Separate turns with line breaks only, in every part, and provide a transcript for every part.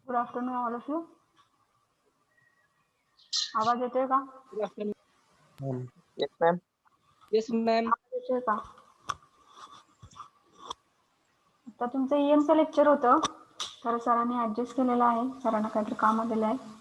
Good afternoon all of you. आवाज येतोय का?
Good afternoon.
Yes, ma'am.
Yes, ma'am.
आवाज येतोय का? आता तुमचं ईएमचं लेक्चर होतं, तर सरांनी ऍडजस्ट केलेलं आहे. सरांना काहीतरी काम आलेलं आहे.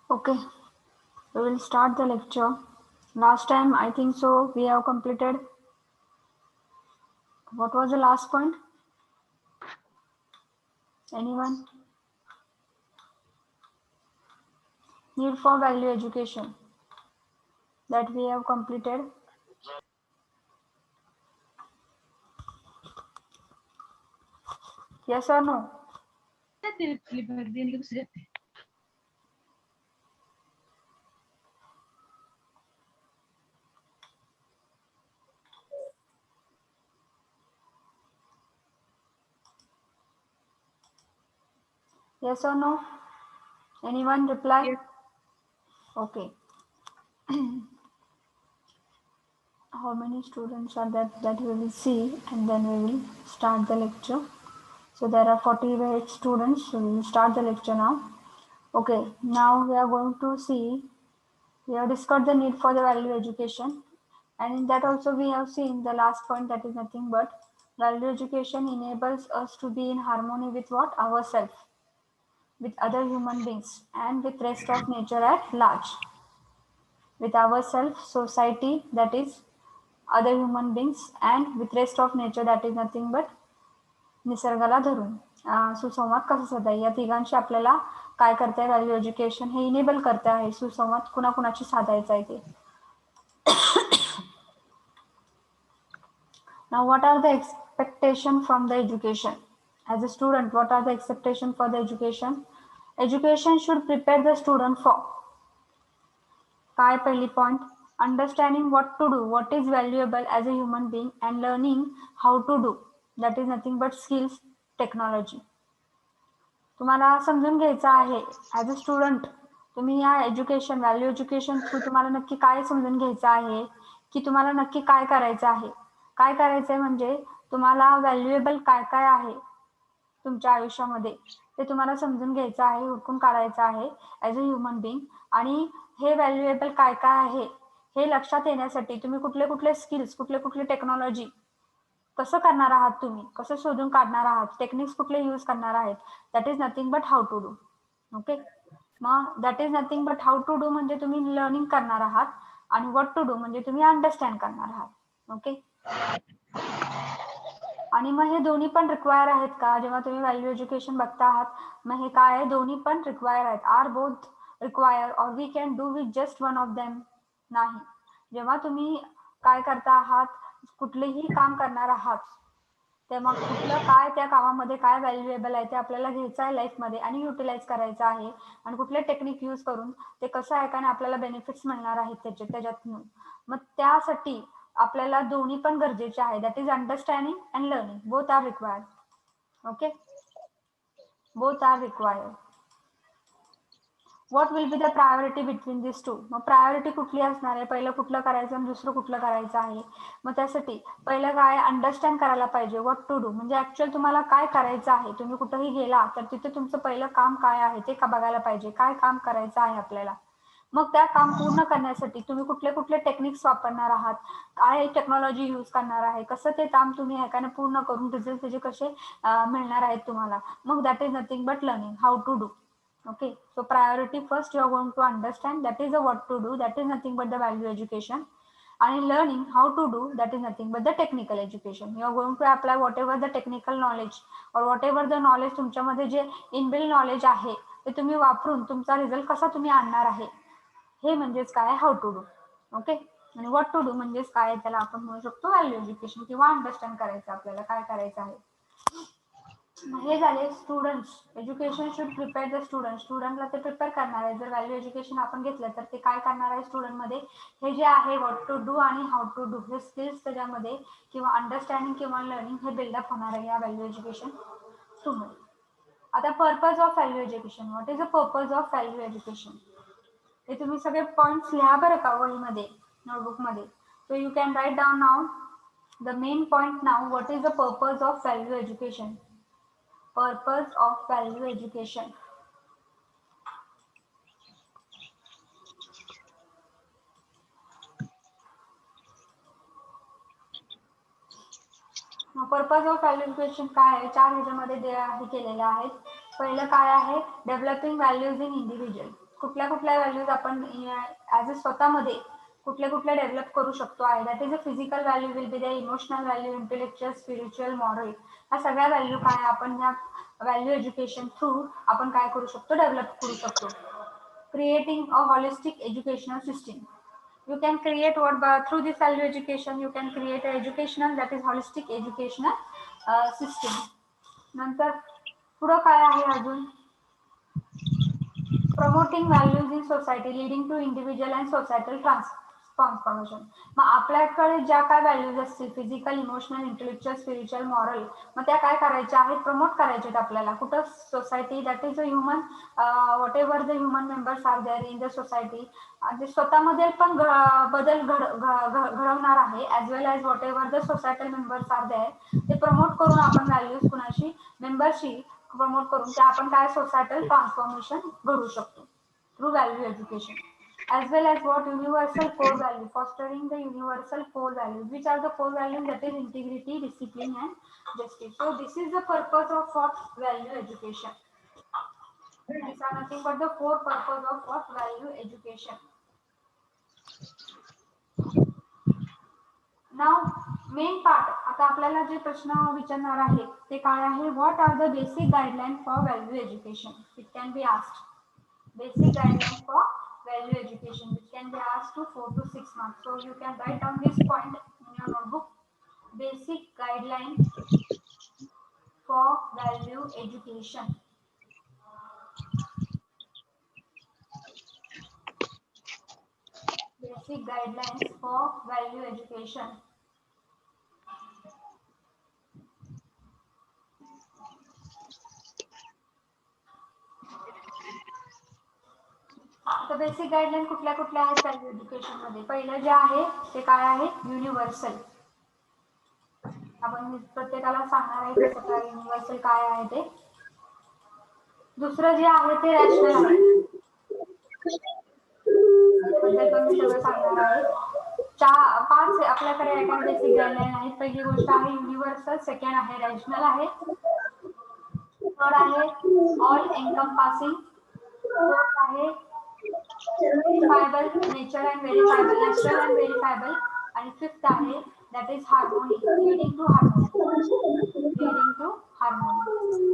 Okay, we will start the lecture. Last time I think so we have completed. What was the last point? Anyone? Need for value education. That we have completed. Yes or no? Yes or no? Anyone reply?
Yes.
Okay. How many students are that we will see, and then we will start the lecture. So there are 48 students, so we will start the lecture now. Okay, now we are going to see, we have discussed the need for the value education, and in that also we have seen the last point, that is nothing but value education enables us to be in harmony with what? Ourselves, with other human beings, and with rest of nature at large. With ourselves, society, that is other human beings, and with rest of nature, that is nothing but निसर्गाला धरून. सुसंवाद कसा साधता या तिघांशी आपल्याला काय करताय? Value education हे इनेबल करते आहे. सुसंवाद कुणाकुणाशी साधायचा आहे ते. Now what are the expectation from the education? As a student, what are the expectation for the education? Education should prepare the student for काय पहिली point? Understanding what to do, what is valuable as a human being, and learning how to do, that is nothing but skills, technology. तुम्हाला समजून घ्यायचं आहे as a student. तुम्ही या education, value education through तुम्हाला नक्की काय समजून घ्यायचं आहे, की तुम्हाला नक्की काय करायचं आहे. काय करायचं आहे म्हणजे तुम्हाला व्हॅल्युएबल काय काय आहे तुमच्या आयुष्यामध्ये ते तुम्हाला समजून घ्यायचं आहे, हुडकून काढायचं आहे ॲज अ ह्युमन बिंग. आणि हे व्हॅल्युएबल काय काय आहे हे लक्षात येण्यासाठी तुम्ही कुठले कुठले स्किल्स, कुठले कुठले टेक्नॉलॉजी कसं करणार आहात, तुम्ही कसं शोधून काढणार आहात, टेक्निक्स कुठले यूज करणार आहेत, that is nothing but how to do. Okay, मग that is nothing but how to do म्हणजे तुम्ही लर्निंग करणार आहात, आणि व्हॉट टू डू म्हणजे तुम्ही अंडरस्टँड करणार आहात. ओके, आणि मग हे दोन्ही पण रिक्वायर आहेत का? जेव्हा तुम्ही व्हॅल्यू एज्युकेशन बघता आहात, मग हे काय आहे? दोन्ही पण रिक्वायर आहेत. Are both require or we can do with just one of them? नाही. जेव्हा तुम्ही काय करता आहात, कुठलेही काम करणार आहात, तेव्हा कुठलं काय त्या कामामध्ये काय व्हॅल्युएबल आहे ते आपल्याला घ्यायचं आहे लाईफमध्ये आणि युटिलाइज करायचं आहे, आणि कुठले टेक्निक यूज करून ते कसं आहे का आपल्याला बेनिफिट्स मिळणार आहेत त्याच्यातून. मग त्यासाठी आपल्याला दोन्ही पण गरजेचे आहे. That is understanding and learning, both are required. Okay, both are required. What will be the priority between this two. मग प्रायोरिटी कुठली असणार आहे, पहिलं कुठलं करायचं आणि दुसरं कुठलं करायचं आहे. मग त्यासाठी पहिलं काय अंडरस्टँड करायला पाहिजे व्हॉट टू डू, म्हणजे ऍक्च्युअल तुम्हाला काय करायचं आहे. तुम्ही कुठेही गेला तर तिथे तुमचं पहिलं काम काय आहे ते का बघायला पाहिजे, काय काम करायचं आहे आपल्याला. मग त्या काम पूर्ण करण्यासाठी तुम्ही कुठले कुठले टेक्निक्स वापरणार आहात, काय टेक्नॉलॉजी यूज करणार आहे, कसं ते काम तुम्ही एकाने पूर्ण करून रिझल्ट त्याचे कसे मिळणार आहेत तुम्हाला. मग that is nothing but learning how to do. Okay, so priority first you are going to understand, that is a what to do, that is nothing but the value education. And learning how to do, that is nothing but the technical education. You are going to apply whatever the technical knowledge or whatever the knowledge तुमच्यामध्ये जे inbuilt knowledge आहे ते तुम्ही वापरून तुमचा result कसा तुम्ही आणणार आहे, हे म्हणजेच काय हाऊ टू डू. ओके, आणि व्हॉट टू डू म्हणजेच काय, त्याला आपण म्हणू शकतो व्हॅल्यू एज्युकेशन किंवा अंडरस्टँड करायचं आपल्याला काय करायचं आहे. हे झाले students. Education should prepare the student, स्टुडंटला ते प्रिपेअर करणार आहे. जर व्हॅल्यू एज्युकेशन आपण घेतलं तर ते काय करणार आहे स्टुडंटमध्ये, हे जे आहे व्हॉट टू डू आणि हाऊ टू डू हे स्किल्स त्याच्यामध्ये किंवा अंडरस्टँडिंग किंवा लर्निंग हे बिल्डअप होणार आहे या व्हॅल्यू एज्युकेशन थ्रूमध्ये. आता purpose of value education, what is the purpose of value education, हे तुम्ही सगळे पॉईंट्स लिहा बरं का वहीमध्ये नोटबुकमध्ये. So you can write down नाव द मेन पॉईंट नाव. What is the purpose of value education. Purpose of value education. Purpose of value education काय आहे, 4 ह्याच्यामध्ये हे केलेले आहेत. पहिलं काय आहे, डेव्हलपिंग व्हॅल्यूज इन इंडिव्हिज्युअल. कुठल्या कुठल्या व्हॅल्यूज आपण ॲज अ स्वतःमध्ये कुठले कुठले डेव्हलप करू शकतो आहे. That is a physical value will be the emotional value, intellectual, spiritual, moral. ह्या सगळ्या व्हॅल्यू काय आपण ह्या व्हॅल्यू एज्युकेशन थ्रू आपण काय करू शकतो, डेव्हलप करू शकतो. Creating a holistic educational system. You can create what through this value education you can create an educational, that is holistic educational system. नंतर पुढं काय आहे अजून, promoting values in society leading to individual and societal transformation. मग आपल्याकडे ज्या काय values असतील physical, emotional, intellectual, spiritual, moral, मग त्या काय करायच्या आहेत, प्रमोट करायच्या आहेत आपल्याला कुठं, society. That is a human, whatever the human members are there in the society. जे स्वतःमध्ये पण बदल घडवणार आहे, as well as whatever the societal members are there, ते प्रमोट करून आपण व्हॅल्यूज कुणाशी मेंबरशी प्रमोट करून त्या आपण काय सोसायटल ट्रान्सफॉर्मेशन घडू शकतो through value education. As well as what universal core value, fostering the universal core values, which are the core values, that is integrity, discipline and justice. So this is the purpose of what value education. These are nothing but the core purpose of what value education. Now main part, आता आपल्याला जे प्रश्न विचारणार आहे ते काय आहे, what are the basic guidelines for value education. It can be asked. Basic guidelines for value education, which can be asked to 4 to 6 marks. So you can write down this point in your notebook. Basic guidelines for value education. Basic guidelines for value education. तर basic guideline कुठल्या कुठल्या आहेत value education मध्ये. पहिलं जे आहे ते काय आहे, युनिव्हर्सल. आपण प्रत्येकाला सांगणार आहे कसं काय युनिव्हर्सल काय आहे ते. दुसरं जे आहे ते रॅशनल आहे, त्याबद्दल पण मी सगळं सांगणार आहे. 5 आपल्याकडे बेसिक गाईडलाईन आहेत. पहिली गोष्ट आहे युनिव्हर्सल, सेकंड आहे रॅशनल आहे, थर्ड आहे ऑल एनकम्पासिंग, फोर्थ आहे verifiable, nature and verifiable, natural and verifiable, आणि फिफ्थ आहे that is harmony, leading to harmony, leading to harmony.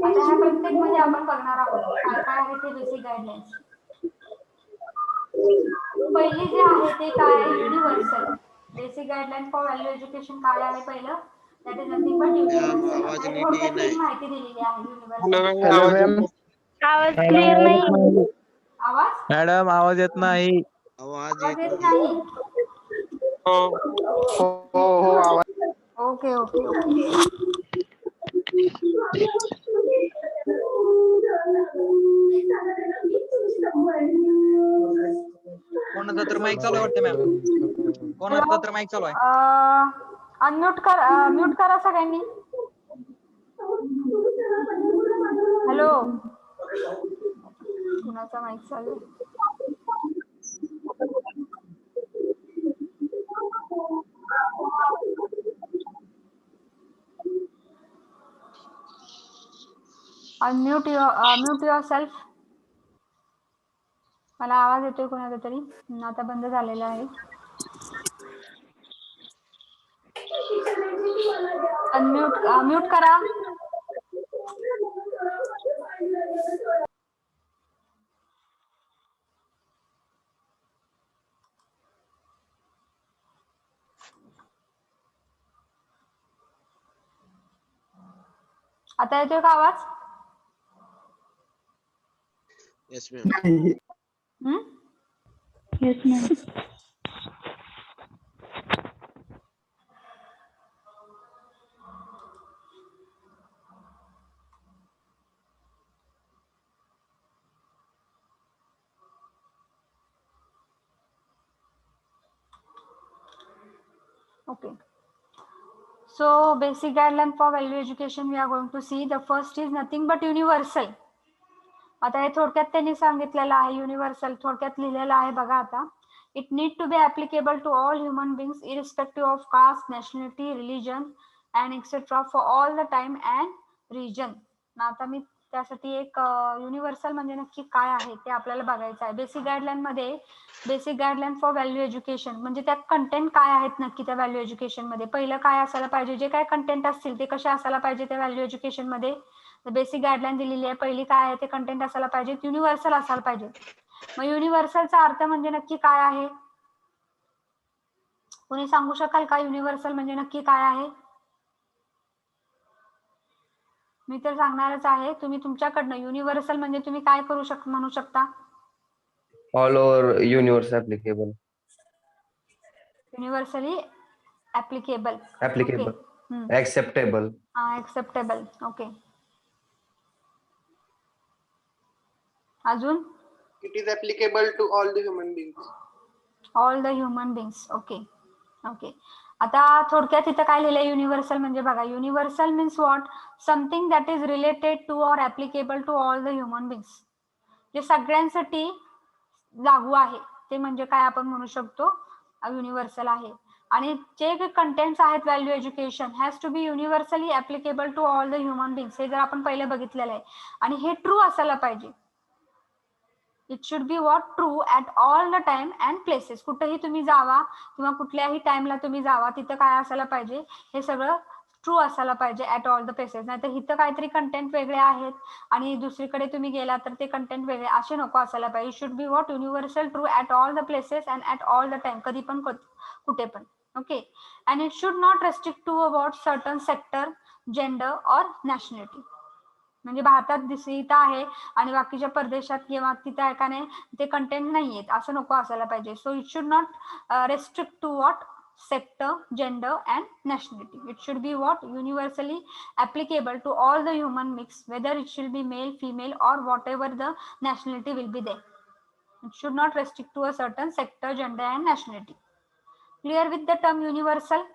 आता ह्या प्रत्येक मध्ये आपण बघणार आहोत काय काय आहे ते बेसिक गाईडलाईन्स. पहिली जे आहे ते काय आहे, universal. Basic guideline for value education काय आहे पहिलं, that is nothing but universal. आता थोडक्यात ही माहिती दिलेली आहे युनिव्हर्सल.
आवाज क्लिअर नाही.
आवाज
मॅडम आवाज येत नाही.
आवाज येत नाही.
हो आवाज.
Okay okay okay.
कोणाचा तर माईक चालू आहे वाटतं मॅम. कोणाचा तर माईक चालू आहे.
अनम्यूट कर, म्यूट करा सगळ्यांनी. हॅलो, कुणाचा माईक चालू आहे? Mute yourself. मला आवाज येतोय कोणाचा तरी, आता बंद झालेला आहे. म्यूट करा. आता येतोय का आवाज?
Yes ma'am.
Yes, ma'am.
Okay. So basic guideline for value education we are going to see. The first is nothing but universal. आता हे थोडक्यात त्यांनी सांगितलेलं आहे. युनिव्हर्सल थोडक्यात लिहिलेलं आहे बघा आता. It need to be applicable to all human beings irrespective of caste, nationality, religion and etcetera for all the time and region. आता मी त्यासाठी एक युनिव्हर्सल म्हणजे नक्की काय आहे ते आपल्याला बघायचं आहे. बेसिक गाईडलाईन मध्ये basic guideline for value education म्हणजे त्यात कंटेंट काय आहेत नक्की त्या व्हॅल्यू एज्युकेशन मध्ये. पहिलं काय असायला पाहिजे, जे काय कंटेंट असतील ते कसे असायला पाहिजे त्या व्हॅल्यू एज्युकेशन मध्ये. बेसिक गाईडलाईन दिलेली आहे. पहिली काय आहे ते कंटेंट असायला पाहिजे, युनिव्हर्सल असायला पाहिजे. मग युनिव्हर्सलचा अर्थ म्हणजे नक्की काय आहे, कोणी सांगू शकाल का? युनिव्हर्सल म्हणजे नक्की काय आहे? मी तर सांगणारच आहे, तुम्ही तुमच्याकडनं युनिव्हर्सल म्हणजे तुम्ही काय करू म्हणू शकता?
All over universe applicable.
Universally applicable.
Acceptable.
Acceptable. Okay. अजून?
It is applicable to all the human beings.
All the human beings. Okay okay. आता थोडक्यात इथं काय लिहिलंय युनिव्हर्सल म्हणजे बघा, universal means what? Something that is related to or applicable to all the human beings. जे सगळ्यांसाठी लागू आहे ते म्हणजे काय आपण म्हणू शकतो, युनिव्हर्सल आहे. आणि जे कंटेंट्स आहेत value education has to be universally applicable to all the human beings. हे जर आपण पहिले बघितलेलं आहे आणि हे ट्रू असायला पाहिजे. It should be what? True at all the time and places. कुठेही तुम्ही जावा किंवा कुठल्याही टाइमला तुम्ही जावा तिथं काय असायला पाहिजे, हे सगळं ट्रू असायला पाहिजे ऍट ऑल द प्लेसेस. नाही तर इथं काहीतरी कंटेंट वेगळे आहेत आणि दुसरीकडे तुम्ही गेला तर ते कंटेंट वेगळे, असे नको असायला पाहिजे. Should be what? Universal, true at all the places and at all the time. कधी पण कुठे पण. Okay. And it should not restrict to about certain sector, gender or nationality. म्हणजे भारतात इथं आहे आणि बाकीच्या परदेशात किंवा तिथं आहे का नाही ते कंटेंट नाही आहेत असं नको असायला पाहिजे. So it should not restrict to what? sector, gender and nationality. It should be what? Universally applicable to all the human mix, whether it should be male, female or whatever the nationality will be there. It should not restrict to a certain sector, gender and nationality. Clear with the term universal?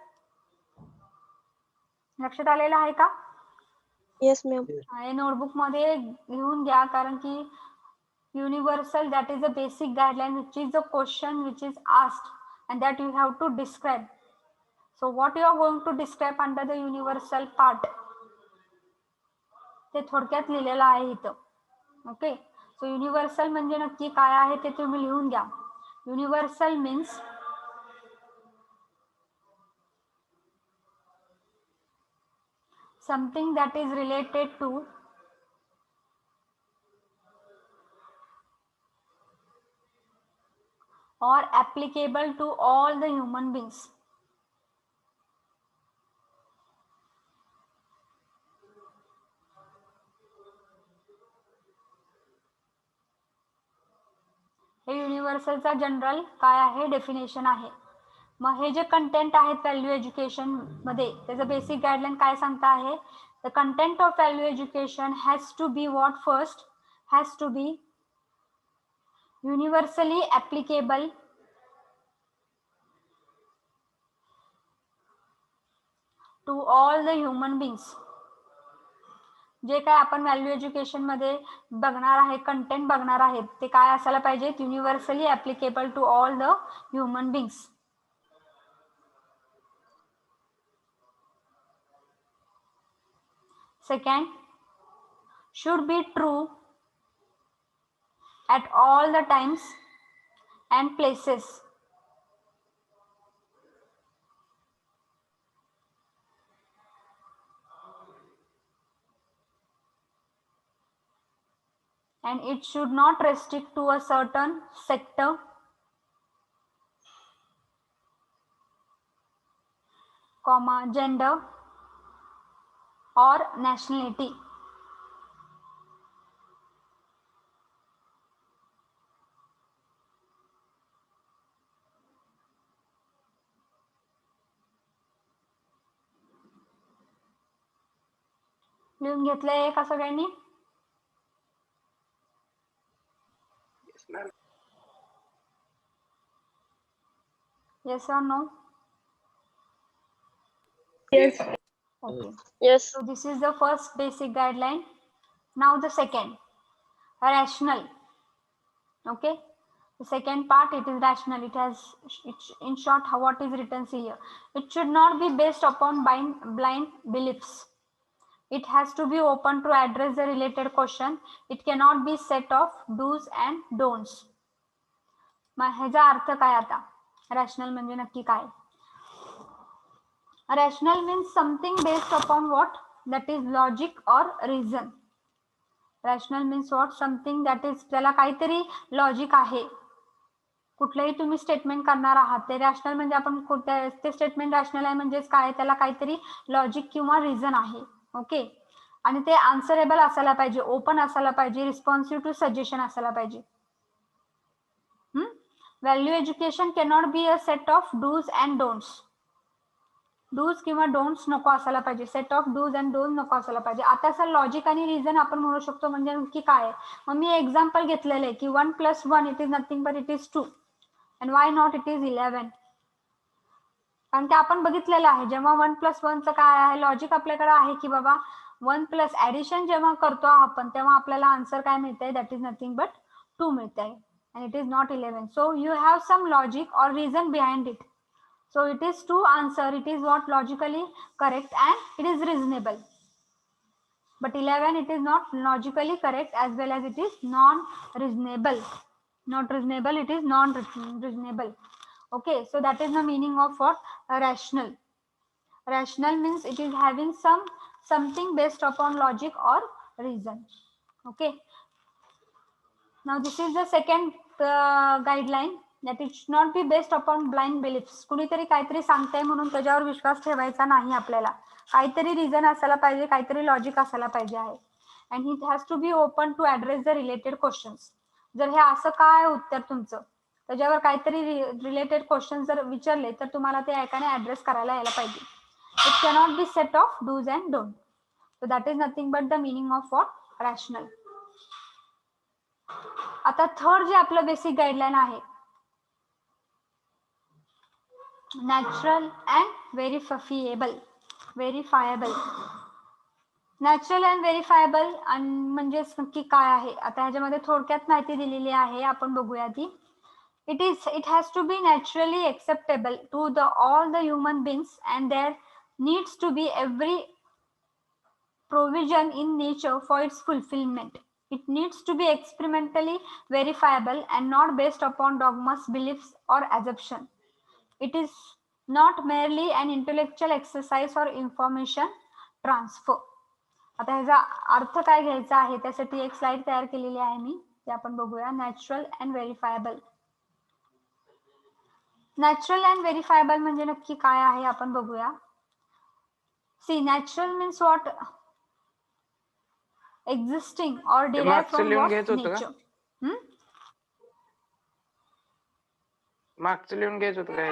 लक्षात आलेलं आहे का?
Yes, ma'am.
हे notebook मध्ये लिहून घ्या, कारण की universal, that is a basic guideline which is the question which is asked and that you have to describe. So what you are going to describe under the universal part, ते थोडक्यात लिहिलेलं आहे इथं. ओके. सो युनिव्हर्सल म्हणजे नक्की काय आहे ते तुम्ही लिहून घ्या. Universal means something that is related to or applicable to all the human beings. हे युनिव्हर्सलचा जनरल काय आहे? डेफिनेशन आहे. मग हे जे कंटेंट आहेत व्हॅल्यू एज्युकेशन मध्ये त्याचं बेसिक गाईडलाईन काय सांगता आहे? The content of value education has to be what? First has to be universally applicable to all the human beings. जे काय आपण व्हॅल्यू एज्युकेशन मध्ये बघणार आहे, कंटेंट बघणार आहेत, ते काय असायला पाहिजेत? Universally applicable to all the human beings. Second, should be true at all the times and places. And it should not restrict to a certain sector, comma, gender or nationality. लिहून घेतलंय का सगळ्यांनी?
Yes, ma'am.
Yes or no?
Yes.
Okay.
Yes.
So this is the first basic guideline. Now the second, rational. Okay. The second part, it is rational. It has, in short, what is written here. It should not be based upon blind beliefs. It has to be open to address the related question. It cannot be set of do's and don'ts. मग ह्याचा अर्थ काय आता? Rational म्हणजे नक्की काय? Rational means something based upon what? That is logic और reason. Rational means what? Something that is, त्याला काहीतरी लॉजिक आहे. कुठलंही तुम्ही स्टेटमेंट करणार आहात ते रॅशनल म्हणजे आपण ते स्टेटमेंट रॅशनल आहे म्हणजेच काय? त्याला काहीतरी लॉजिक किंवा रिझन आहे. ओके. आणि ते आन्सरेबल असायला पाहिजे, ओपन असायला पाहिजे, रिस्पॉन्सिव्ह टू सजेशन असायला पाहिजे. Value education cannot be a set of dos and don'ts. Dos किंवा डोंट्स नको असायला पाहिजे, set of dos and don'ts नको असायला पाहिजे. आता सर लॉजिक आणि रिझन आपण म्हणू शकतो म्हणजे नक्की काय? मग मी एक्झाम्पल घेतलेलं आहे की 1 + 1 it is nothing but it is 2 and why not it is 11. कारण ते आपण बघितलेलं आहे, जेव्हा 1 + 1चं काय आहे लॉजिक आपल्याकडे आहे की बाबा 1 + ऍडिशन जेव्हा करतो आपण तेव्हा आपल्याला आन्सर काय मिळतंय? दॅट इज नथिंग बट 2 मिळतंय and it is not 11. So you have some logic or reason behind it. So it is to answer, it is what logically correct and it is reasonable. But 11 it is not logically correct as well as it is non-reasonable. Not reasonable, it is non-reasonable. Okay, so that is the meaning of what? Rational. Rational means it is having something based upon logic or reason. Okay. Now this is the second guideline, that it should not be based upon blind beliefs. कुणीतरी काहीतरी सांगताय म्हणून त्याच्यावर विश्वास ठेवायचा नाही आपल्याला. काहीतरी reason असायला पाहिजे, काहीतरी लॉजिक असायला पाहिजे आहे. And it has to be open to address the related questions. जर हे असं काय उत्तर तुमचं, त्याच्यावर काहीतरी रिलेटेड क्वेश्चन जर विचारले तर तुम्हाला ते ऐकाने ऍड्रेस करायला यायला पाहिजे. It cannot be set of dos and don't. So that is nothing but the meaning of what? Rational. आता थर्ड जे आपलं बेसिक गाईडलाईन आहे, natural and verifiable. Natural and verifiable म्हणजेच नक्की काय आहे? आता ह्याच्यामध्ये थोडक्यात माहिती दिलेली आहे, आपण बघूया ती. It has to be naturally acceptable to all the human beings and there needs to be every provision in nature for its fulfillment. It needs to be experimentally verifiable and not based upon dogmas, beliefs or assumption. It is not merely an intellectual exercise or information transfer. आता ह्याचा अर्थ काय घ्यायचा आहे त्यासाठी एक slide तयार केलेली आहे मी, ते आपण बघूया. Natural and verifiable. Natural and verifiable म्हणजे नक्की काय आहे आपण बघूया. See, natural means what? existing or derived from what? Nature.
मागचं लिहून घ्यायचं होतं काय?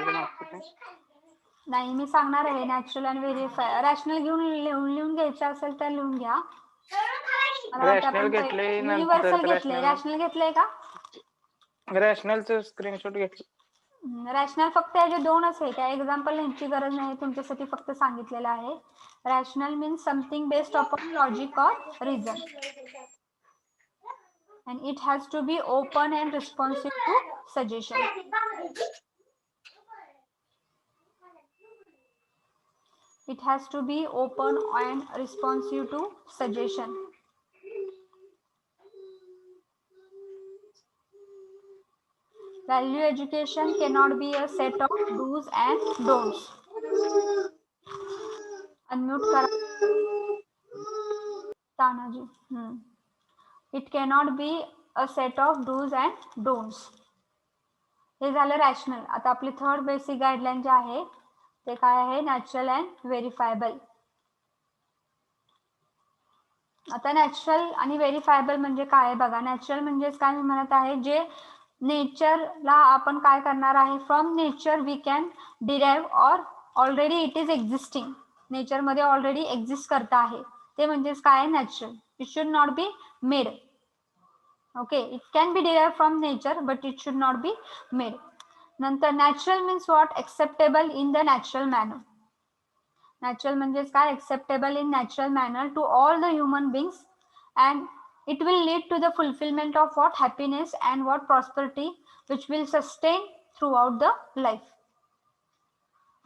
नाही, मी सांगणार आहे नॅचरल आणि व्हेरिफाय. रॅशनल लिहून घ्यायचं असेल तर लिहून घ्या.
रॅशनल घेतलंय,
युनिव्हर्सल घेतलंय. रॅशनल घेतलंय का?
रॅशनलचं स्क्रीनशॉट घेतलं.
रॅशनल फक्त याचे दोनच आहे, काय एक्झाम्पल यांची गरज नाही, तुमच्यासाठी फक्त सांगितलेलं आहे. Rational means something based upon logic और reason, and it has to be open and responsive to suggestion. It has to be open and responsive to suggestion. Value education cannot be a set of do's and don'ts. Unmute kara. Tanaji. It cannot be a set of do's and don'ts. हे झालं rational. आता आपली third basic guideline जे आहे ते काय आहे, natural and व्हेरीफायबल. आता नॅचरल आणि व्हेरीफायबल म्हणजे काय बघा. नॅचरल म्हणजे काय मी म्हणत आहे, जे नेचरला आपण काय करणार आहे, from nature we can derive or already it is existing, नेचरमध्ये ऑलरेडी एक्झिस्ट करत आहे, ते म्हणजेच काय natural. It should not be made. Okay, it can be derive from nature but it should not be made. नंतर natural means what, acceptable in the natural manner. Natural म्हणजेच काय, acceptable in natural manner to all the human beings, and it will lead to the fulfillment of what happiness and what prosperity which will sustain throughout the life.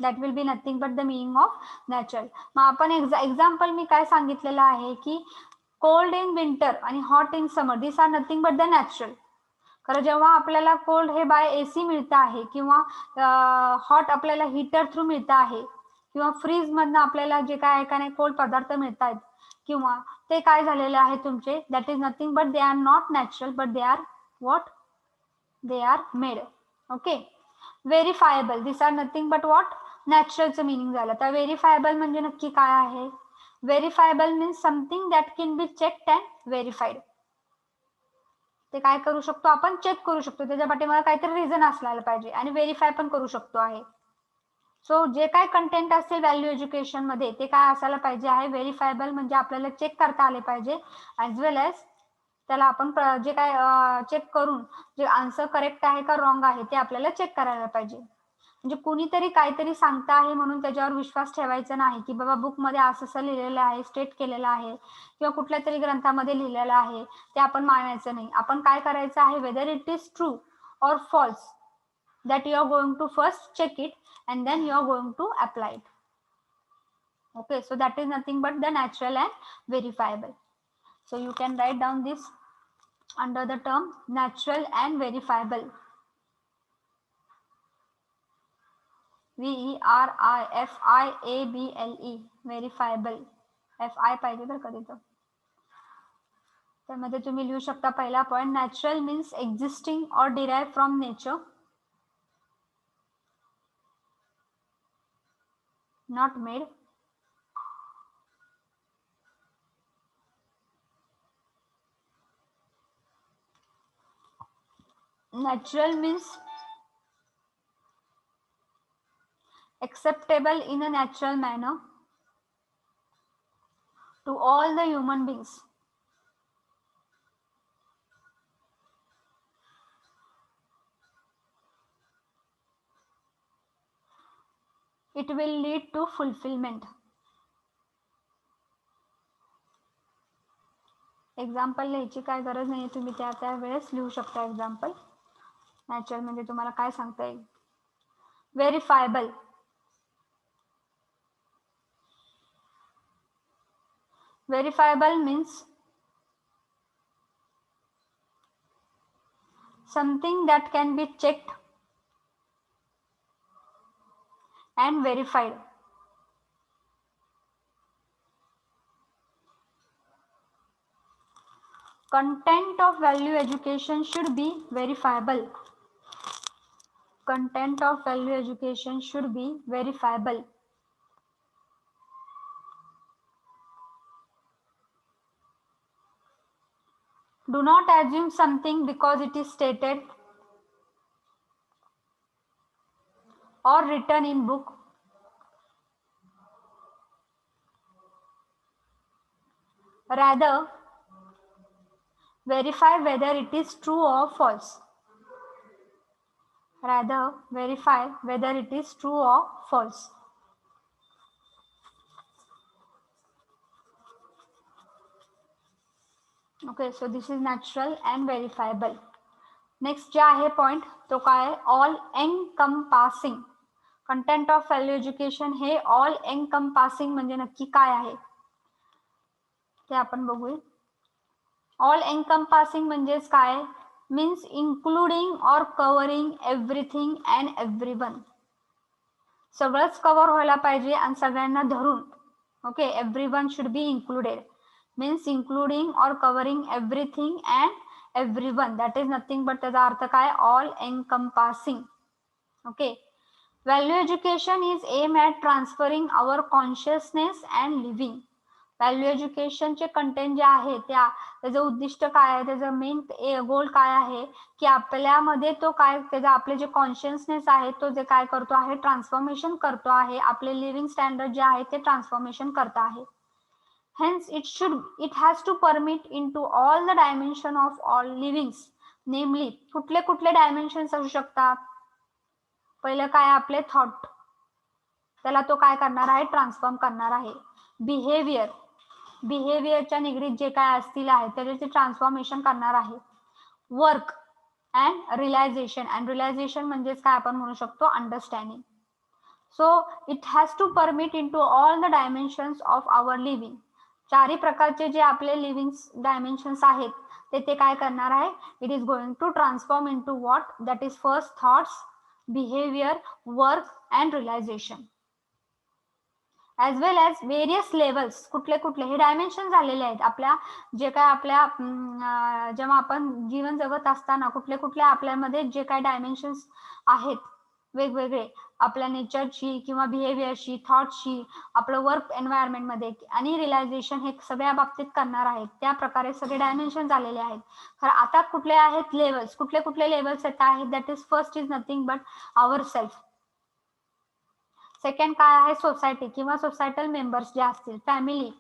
That will be nothing but the meaning of natural. मग आपण example मी काय सांगितलेलं आहे की cold in winter आणि hot in summer, this are nothing but the natural. कारण जेव्हा आपल्याला कोल्ड हे बाय AC मिळतं आहे, किंवा हॉट आपल्याला हीटर थ्रू मिळतं आहे, किंवा फ्रीज मधनं आपल्याला जे काय आहे का नाही कोल्ड पदार्थ मिळत आहेत, किंवा ते काय झालेले आहे तुमचे, that is nothing but they are not natural but they are what, they are made. Okay. Verifiable, this are nothing but what, नॅचरलचं मिनिंग झालं. तर व्हेरीफायबल म्हणजे नक्की काय आहे. Verifiable means something that can be checked and verified. ते काय करू शकतो आपण, चेक करू शकतो, त्याच्या पाठीमागे काहीतरी रिझन असलेलं पाहिजे, आणि व्हेरीफाय पण करू शकतो आहे. सो जे काय कंटेंट असेल व्हॅल्यू एज्युकेशन मध्ये ते काय असायला पाहिजे आहे, व्हेरीफायबल, म्हणजे आपल्याला चेक करता आले पाहिजे, ॲज वेल एज त्याला आपण जे काय चेक करून जे आन्सर करेक्ट आहे का रॉंग आहे ते आपल्याला चेक करायला पाहिजे. म्हणजे कुणीतरी काहीतरी सांगता आहे म्हणून त्याच्यावर विश्वास ठेवायचा नाही, की बाबा बुकमध्ये असं लिहिलेलं आहे, स्टेट केलेलं आहे, किंवा कुठल्या तरी ग्रंथामध्ये लिहिलेलं आहे, ते आपण मानायचं नाही. आपण काय करायचं आहे, whether it is true or false, that you are going to first check it and then you are going to apply it. Okay, so that is nothing but the natural and verifiable. So you can write down this under the term natural and verifiable. VERIFIABLE, verifiable. FI पाहिजे बरं का तिथं. त्यामध्ये तुम्ही लिहू शकता पहिला point, natural means existing or derive from nature, not made. Natural means acceptable in a natural manner to all the human beings. It will lead to fulfillment. Example लिहायची काय गरज नाही, तुम्ही त्या वेळेस लिहू शकता एक्झाम्पल. नॅचरल म्हणजे तुम्हाला काय सांगता येईल. व्हेरीफायबल, व्हेरीफायबल means something that can be checked and verified. Content of value education should be verifiable. Content of value education should be verifiable. Do not assume something because it is stated or written in book. Rather, verify whether it is true or false. rather verify whether it is true or false. Okay, so this is natural and verifiable. Next जे आहे point तो काय, all encompassing. Content of value education हे all encompassing म्हणजे नक्की काय आहे ते आपण बघूया. ऑल एनकम्पासिंग म्हणजेच काय, means including or covering everything and everyone. सगळंच कव्हर व्हायला पाहिजे आणि सगळ्यांना धरून. Okay, everyone should be included, means including or covering everything and everyone. That is nothing but त्याचा अर्थ काय, all encompassing. Okay, value education is aim at transferring our consciousness and living. Value education चे content जे आहे त्याचं उद्दिष्ट काय आहे, त्याचं मेन गोल काय आहे की आपल्यामध्ये तो काय, त्याचा आपले जे कॉन्शियसनेस आहे तो जे काय करतो आहे, ट्रान्सफॉर्मेशन करतो आहे, आपले लिव्हिंग स्टँडर्ड जे आहे ते ट्रान्सफॉर्मेशन करत आहे. Hence, it has to permit into all the dimension of all livings. Namely, कुठले कुठले डायमेन्शन्स असू शकतात. पहिलं काय, आपले थॉट, त्याला तो काय करणार आहे, ट्रान्सफॉर्म करणार आहे. बिहेवियरच्या निगडीत जे काय असतील आहे त्याचे ट्रान्सफॉर्मेशन करणार आहे. वर्क अँड रिलायझेशन म्हणजेच काय आपण म्हणू शकतो, understanding. So it has to permit into all the dimensions of our living. चारही प्रकारचे जे आपले लिव्हिंग डायमेन्शन्स आहेत ते काय करणार आहे, it is going to transform into what, that is first thoughts, behaviour, work and realisation. As well as various levels. कुठले कुठले हे डायमेन्शन झालेले आहेत आपल्या, जे काय आपल्या जेव्हा आपण जीवन जगत असताना कुठले कुठले आपल्यामध्ये जे काय डायमेन्शन्स आहेत वेगवेगळे, आपल्या नेचरची किंवा बिहेवियरची, थॉट्सची, आपलं वर्क एन्व्हायरमेंटमध्ये आणि रिलायझेशन हे सगळ्या बाबतीत करणार आहेत. त्या प्रकारे सगळे डायमेन्शन झालेले आहेत. खरं आता कुठले आहेत लेवल्स, कुठले कुठले लेवल्स येत आहेत, that is first is nothing but our self. Second काय आहे, सोसायटी किंवा सोसायटल मेंबर्स जे असतील, फॅमिली,